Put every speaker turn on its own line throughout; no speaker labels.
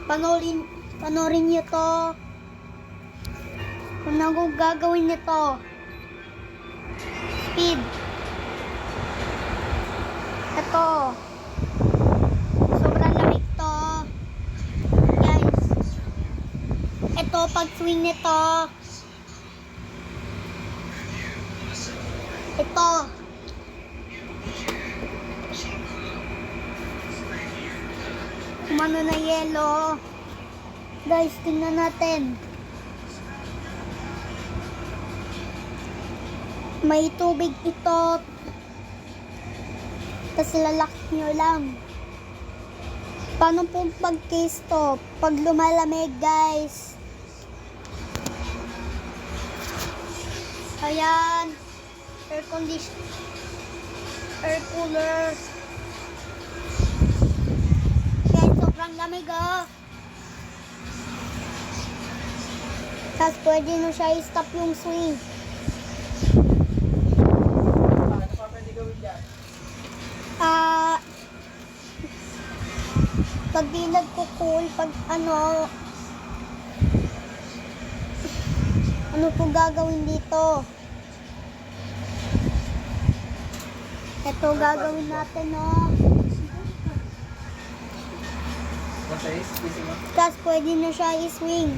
Panorin niyo to. Kung ano gagawin nito. Speed. Ito. Sobrang lamig to. Guys. Ito, pag swing nito. Ito. Kumano na yelo. Guys, tingnan natin. May tubig ito. Tapos lalak nyo lang. Paano po pag-case to? Pag lumalamig, guys. Ayan. Air conditioner. Air cooler. Guys, sobrang lamig, oh. Tapos pwede na siya i-stop yung swing. Pag di nagkukul, pag ano po gagawin dito? Ito gagawin natin, no? Tapos pwede na siya i-swing.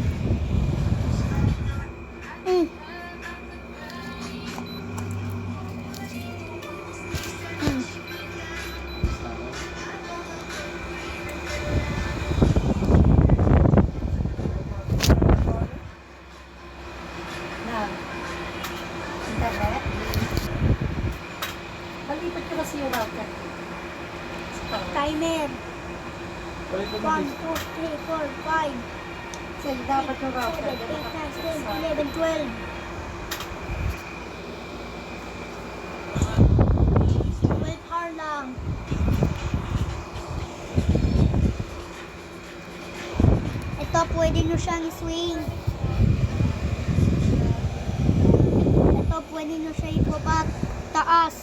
Internet? Malipat ko kasi yung router.
Timer. 1, 2, 3, 4, 5,
Kasi dapat yung
7, 8,
router.
9, 10, 11, 12. Hour lang. Ito, pwede nyo siyang i-swing. Ito, pwede nyo siya ibaba. Taas.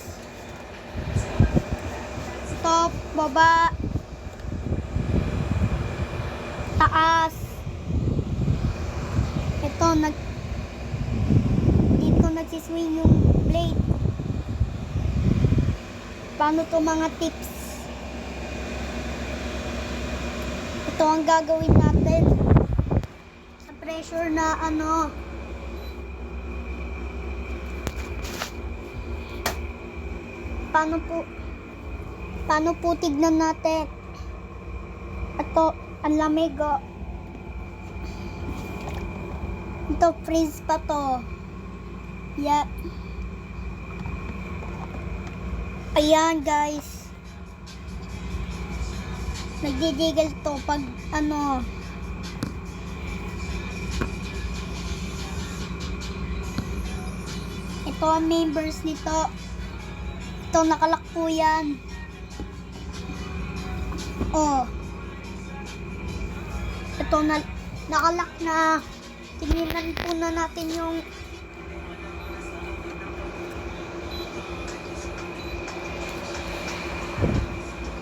Ito, baba. Taas. Ito, dito nagsiswing yung blade. Paano to mga tips? Ito ang gagawin natin. Sa pressure na ano. Paano po tignan natin? Ito, ang lamig, oh. Ito, freeze pa to. Yeah. Ayan, guys. Nagdidigil to pag ano. Ito ang members nito. Ito, nakalak po yan. Oh. Ito, nakalak na. Tingnan po na natin yung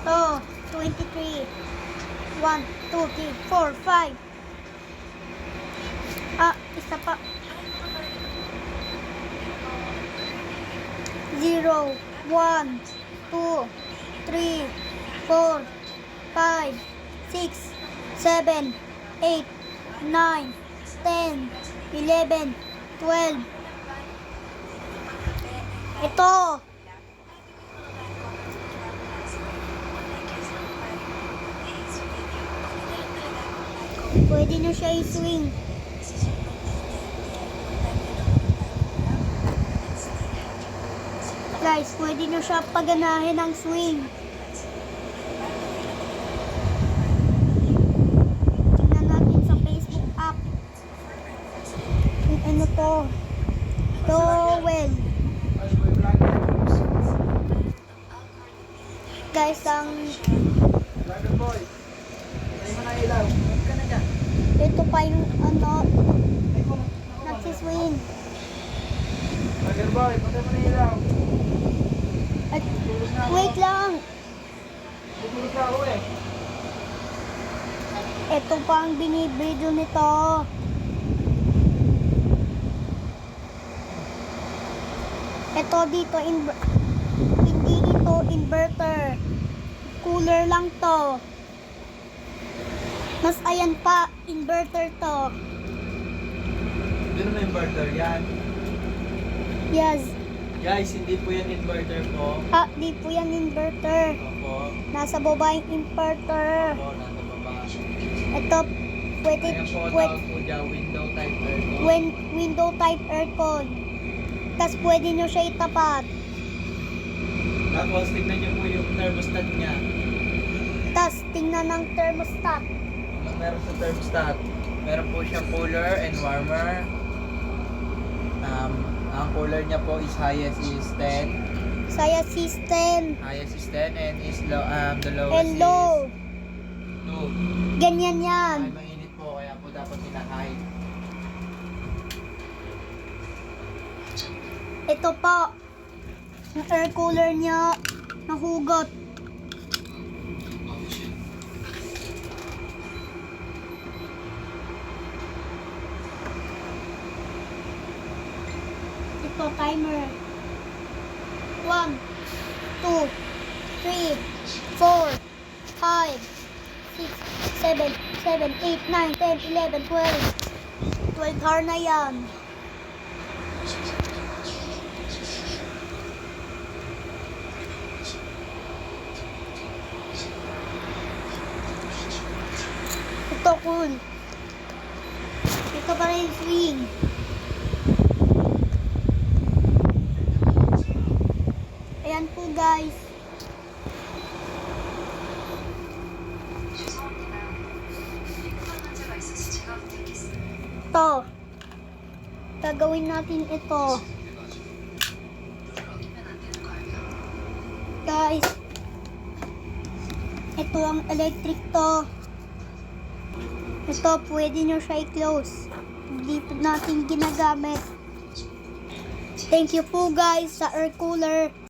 ito, 23. 1, 2, 3, 4, 5. Isa pa. 0, 1, 2, 3, 4, 5, 6, 7, 8, 9, 10, 11, 12. Ito. Pwede na siya i-swing. Guys, pwede na siya paganahin ng swing. Tingnan natin sa Facebook app. Ano to? Towel. Guys, ang ito pa yung ano nagsiswing. At, wait lang. Ito pa ang binibidyo nito. Ito dito, hindi ito inverter. Cooler lang to. Mas ayan pa, inverter to.
Hindi naman inverter yan.
Yes.
Guys, hindi po yan inverter po.
Ah, di po yan inverter.
Opo.
Nasa baba yung inverter.
Opo, nasa baba.
Ito, pwede,
Ayan po,
pwede,
tawag po dyan, window type aircon.
window type aircon. Tapos pwede nyo siya itapat.
Tapos, tignan nyo po yung thermostat niya.
Tapos tingnan ng thermostat.
Ang meron sa thermostat, meron po siyang cooler and warmer. Ang cooler niya po is highest is 10.
Saya system.
Highest is 10 and is low, the lowest
Hello.
is 2.
Ganyan yan.
Ay, mainit po, kaya po dapat hina-high.
Ito po. Yung air cooler niya nahugot. Ito timer. 1, 2, 3, 4, 5, 6, 7, 8, 9, 10, 11, 12. 12 hour na yan. Ito cool. Ito pa rin swing. Ayan po guys. Ito. Gagawin natin ito. Guys. Ito ang electric to. Ito, pwede nyo siya i-close. Dito natin ginagamit. Thank you po guys sa air cooler.